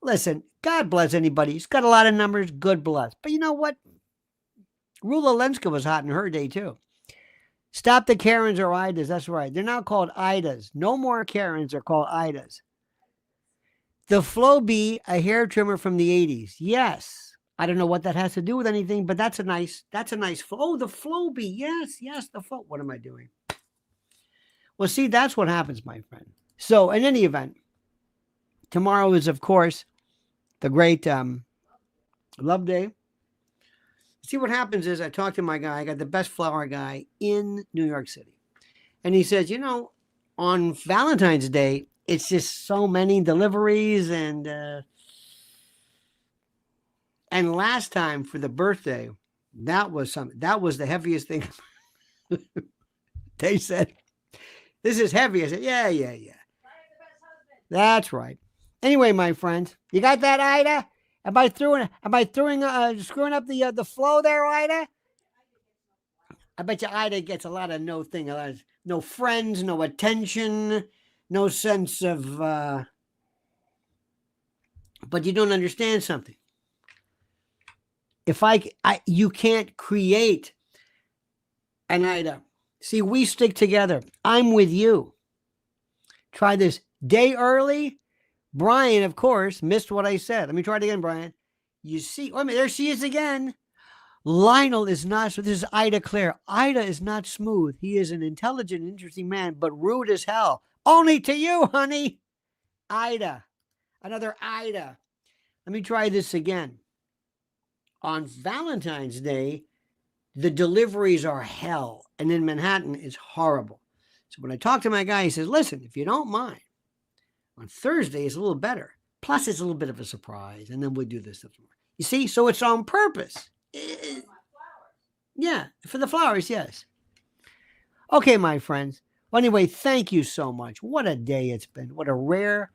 Listen, God bless anybody. He's got a lot of numbers. Good bless. But you know what? Rula Lenska was hot in her day, too. Stop the Karens or Idas. That's right. They're now called Idas. No more Karens are called Idas. The Flow Bee, a hair trimmer from the 80s. Yes. I don't know what that has to do with anything, but that's a nice flow. Oh, the Flow Bee. Yes, the flow. What am I doing? Well, see, that's what happens, my friend. So, in any event, tomorrow is, of course, the great Love Day. See, what happens is I talked to my guy. I got the best flower guy in New York City. And he says, you know, on Valentine's Day, it's just so many deliveries. And last time for the birthday, that was the heaviest thing. They said, this is heavy. I said, yeah. That's right. Anyway, my friend, you got that, Ida? Am I screwing up the flow there, Ida? I bet you Ida gets a lot of no friends, no attention, no sense of. But you don't understand something. If you can't create an Ida. See, we stick together. I'm with you. Try this day early. Brian, of course, missed what I said. Let me try it again, Brian. You see, there she is again. Lionel is not, so this is Ida Claire. Ida is not smooth. He is an intelligent, interesting man, but rude as hell. Only to you, honey. Ida. Another Ida. Let me try this again. On Valentine's Day, the deliveries are hell. And in Manhattan, it's horrible. So when I talk to my guy, he says, listen, if you don't mind, on Thursday, it's a little better. Plus, it's a little bit of a surprise. And then we'll do this stuff tomorrow. You see? So it's on purpose. Yeah, for the flowers, yes. Okay, my friends. Well, anyway, thank you so much. What a day it's been. What a rare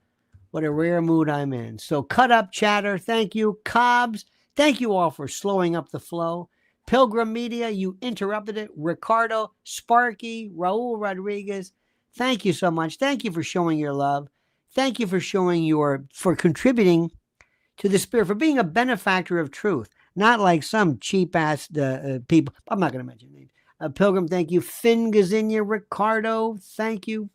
mood I'm in. So cut up chatter. Thank you. Cobbs, thank you all for slowing up the flow. Pilgrim Media, you interrupted it. Ricardo, Sparky, Raul Rodriguez, thank you so much. Thank you for showing your love. Thank you for for contributing to the spirit, for being a benefactor of truth, not like some cheap ass people. I'm not going to mention names. Pilgrim, thank you. Finn Gazinia, Ricardo, thank you.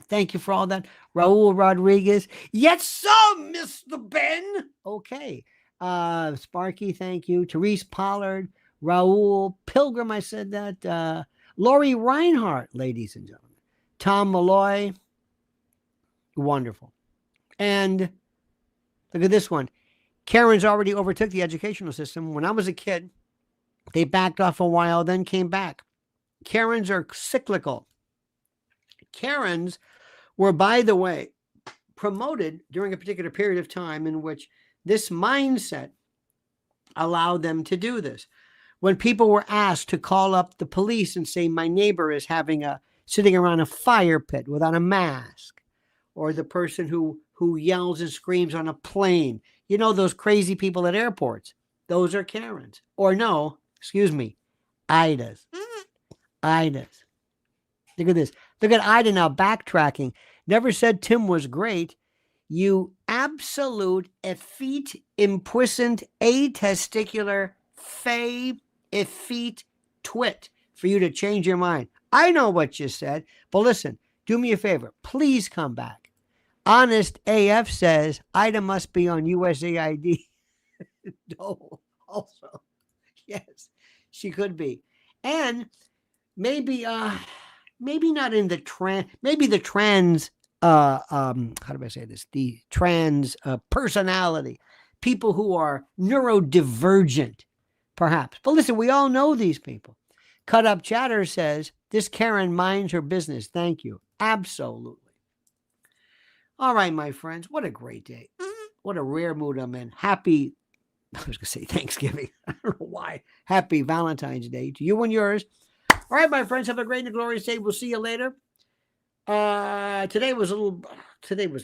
Thank you for all that. Raul Rodriguez, yes, sir, Mr. Ben. Okay. Sparky, thank you. Therese Pollard, Raul, Pilgrim, I said that. Lori Reinhardt, ladies and gentlemen. Tom Malloy, wonderful. And look at this one. Karen's already overtook the educational system. When I was a kid, they backed off a while, then came back. Karens are cyclical. Karens were, by the way, promoted during a particular period of time in which this mindset allowed them to do this. When people were asked to call up the police and say, my neighbor is sitting around a fire pit without a mask, or the person who yells and screams on a plane. You know, those crazy people at airports. Those are Karens. Or no, excuse me, Idas. Idas. Look at this. Look at Ida now backtracking. Never said Tim was great. You absolute effete, impuissant, atesticular, effete twit for you to change your mind. I know what you said, but listen, do me a favor. Please come back. Honest AF says Ida must be on USAID. No. also. Yes, she could be. And maybe maybe not in the trans, maybe the trans how do I say this? The trans personality, people who are neurodivergent, perhaps. But listen, we all know these people. Cut Up Chatter says, this Karen minds her business. Thank you. Absolutely. All right, my friends, what a great day. What a rare mood I'm in. Happy, I was going to say Thanksgiving. I don't know why. Happy Valentine's Day to you and yours. All right, my friends, have a great and glorious day. We'll see you later. Today was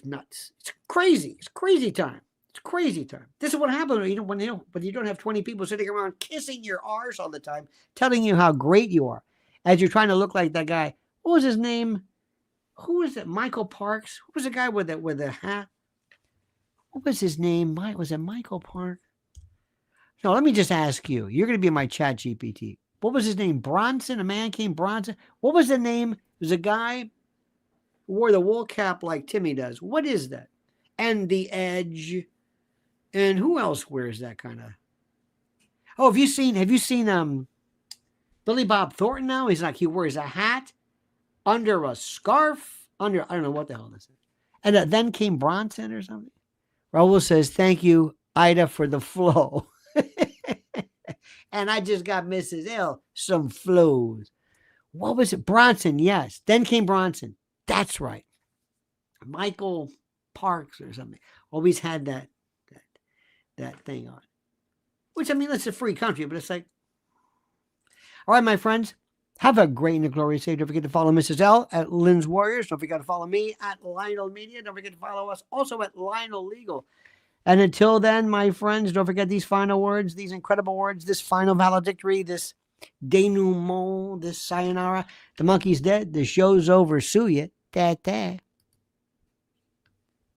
nuts. It's crazy. It's crazy time. It's crazy time. This is what happens when you don't have 20 people sitting around kissing your arse all the time, telling you how great you are as you're trying to look like that guy. What was his name? Who was it? Michael Parks? Who was the guy with the hat? What was his name? Was it Michael Parks? No, let me just ask you. You're going to be my chat GPT. What was his name? Bronson? A man came Bronson? What was the name? It was a guy who wore the wool cap like Timmy does. What is that? And the Edge. And who else wears that kind of? Oh, have you seen Billy Bob Thornton now? He wears a hat under a scarf, I don't know what the hell this is. And then came Bronson or something. Raul says, thank you, Ida, for the flow. And I just got Mrs. L some flows. What was it? Bronson, yes. Then came Bronson. That's right. Michael Parks or something. Always had that thing on. Which, I mean, it's a free country, but it's like, all right, my friends, have a great and glorious day. Don't forget to follow Mrs. L at Lynn's Warriors. Don't forget to follow me at Lionel Media. Don't forget to follow us also at Lionel Legal. And until then, my friends, don't forget these final words, these incredible words, this final valedictory, this denouement, this sayonara. The monkey's dead. The show's over. Sue ya. Ta-ta.